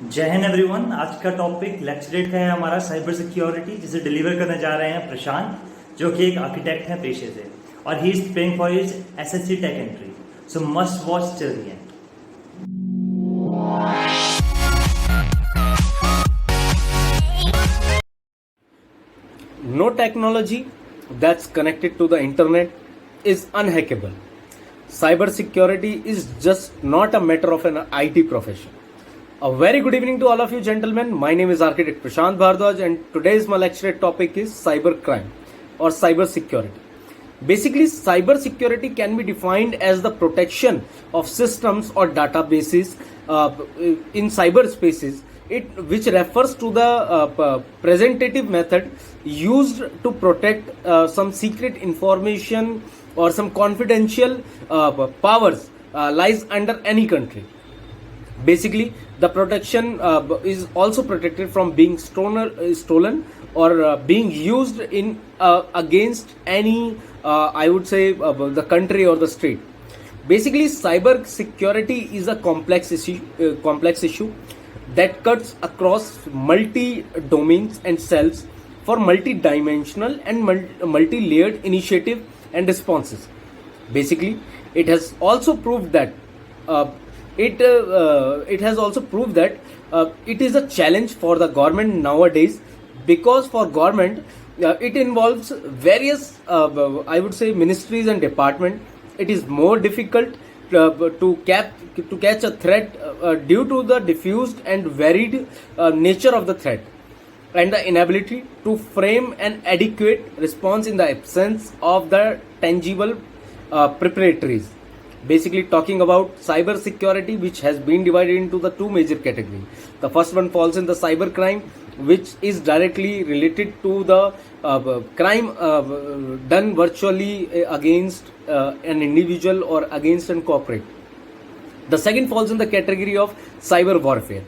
जय हिंद एवरीवन। आज का टॉपिक लेक्चरेट का है हमारा साइबर सिक्योरिटी, जिसे डिलीवर करने जा रहे हैं प्रशांत, जो कि एक आर्किटेक्ट हैं पेशे से, और he is praying for his SSC tech entry. So must watch till the end. No technology that's connected to the internet is unhackable. Cybersecurity is just not a matter of an IT profession. A very good evening to all of you gentlemen. My name is Architect Prashant Bhardwaj and today's my lecture topic is cybercrime or cybersecurity. Basically, cybersecurity can be defined as the protection of systems or databases in cyberspaces, which refers to the presentative method used to protect some secret information or some confidential powers lies under any country. Basically, the protection is also protected from being stolen or being used in against any I would say the country or the state. Basically, cyber security is a complex issue that cuts across multi domains and cells for multi-dimensional and multi-layered initiative and responses. Basically, it has also proved that it has also proved that it is a challenge for the government nowadays, because for government it involves various I would say ministries and department. It is more difficult to catch a threat due to the diffused and varied nature of the threat and the inability to frame an adequate response in the absence of the tangible preparatories. Basically, talking about cyber security, which has been divided into the two major categories. The first one falls in the cyber crime, which is directly related to the crime done virtually against an individual or against an corporate. The second falls in the category of cyber warfare,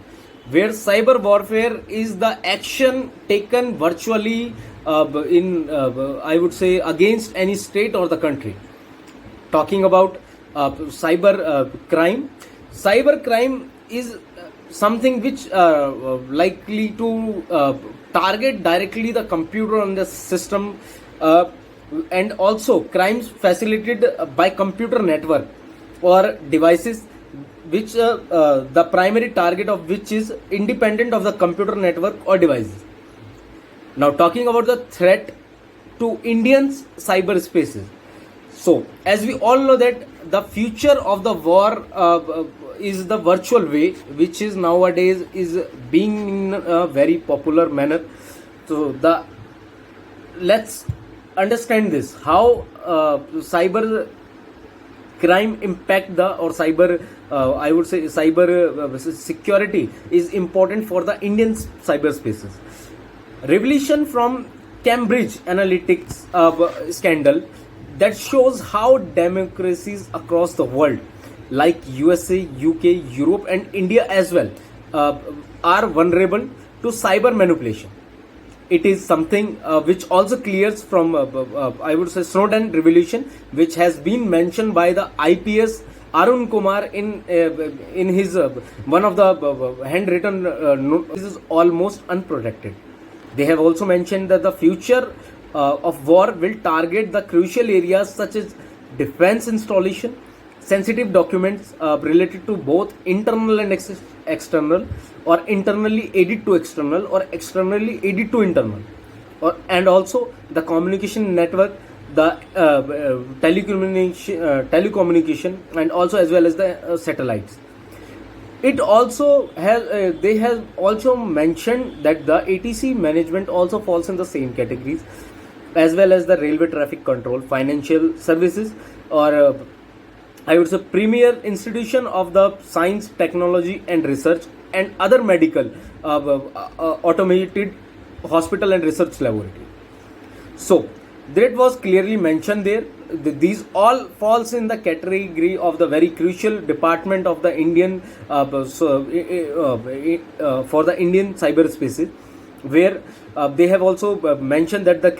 where cyber warfare is the action taken virtually I would say against any state or the country. Talking about cyber crime is something which likely to target directly the computer and the system, and also crimes facilitated by computer network or devices, which the primary target of which is independent of the computer network or devices. Now, talking about the threat to Indians cyberspaces. So, as we all know that the future of the war is the virtual way, which is nowadays is being in a very popular manner. So, let's understand this, how cyber crime impact the or cyber I would say cyber security is important for the Indian cyberspaces. Revelation from Cambridge Analytics scandal that shows how democracies across the world, like USA, UK, Europe, and India as well, are vulnerable to cyber manipulation. It is something which also clears from I would say Snowden revelation, which has been mentioned by the IPS Arun Kumar in his one of the handwritten notes. This is almost unprotected. They have also mentioned that the future of war will target the crucial areas such as defense installation, sensitive documents related to both internal and external, or internally aided to external, or externally aided to internal, and also the communication network, the telecommunication, and also as well as the satellites. It also has they have also mentioned that the ATC management also falls in the same categories, as well as the railway traffic control, financial services, or I would say premier institution of the science, technology and research, and other medical automated hospital and research laboratory. So that was clearly mentioned there. These all falls in the category of the very crucial department of the Indian for the Indian cyberspaces, where they have also mentioned that the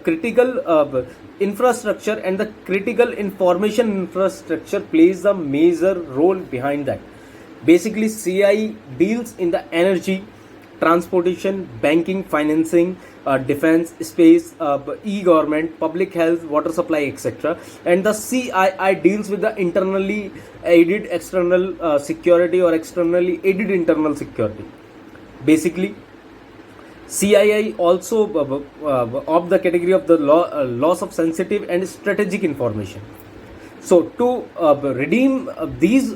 critical infrastructure and the critical information infrastructure plays a major role behind that. Basically, CI deals in the energy, transportation, banking, financing, defense, space, e-government, public health, water supply, etc. And the CII deals with the internally aided external security or externally aided internal security. Basically, CII also of the category of the loss of sensitive and strategic information. So to redeem these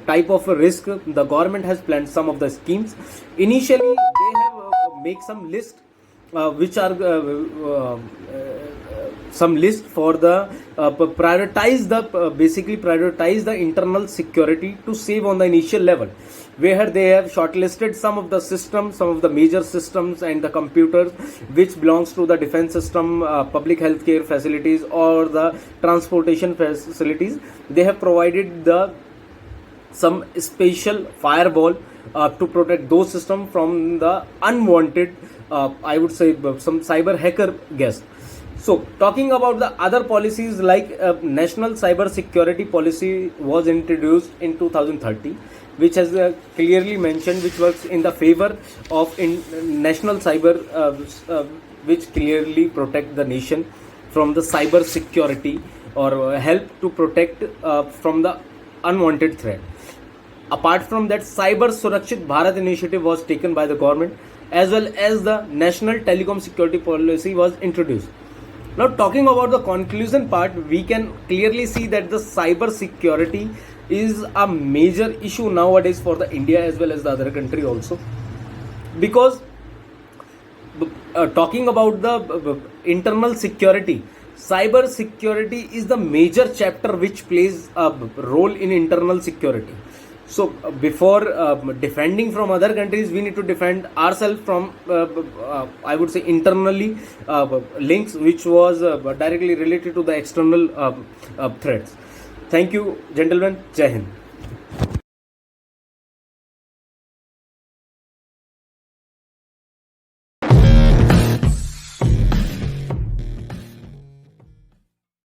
type of risk, the government has planned some of the schemes. Initially, they have make some list which are some list for the prioritize the basically prioritize the internal security to save on the initial level, where they have shortlisted some of the systems, some of the major systems and the computers which belongs to the defense system, public healthcare facilities or the transportation facilities. They have provided the some special firewall to protect those systems from the unwanted, I would say, some cyber hacker guest. So, talking about the other policies, like National Cyber Security Policy was introduced in 2030, which has clearly mentioned, which works in the favor of national cyber, which clearly protect the nation from the cyber security or help to protect from the unwanted threat. Apart from that, Cyber Surakshit Bharat initiative was taken by the government, as well as the National Telecom Security Policy was introduced. Now, talking about the conclusion part, we can clearly see that the cyber security is a major issue nowadays for the India as well as the other country also, because talking about the internal security, cyber security is the major chapter which plays a role in internal security. So before defending from other countries, we need to defend ourselves from I would say internally links which was directly related to the external threats. Thank you, gentlemen. Jai Hind.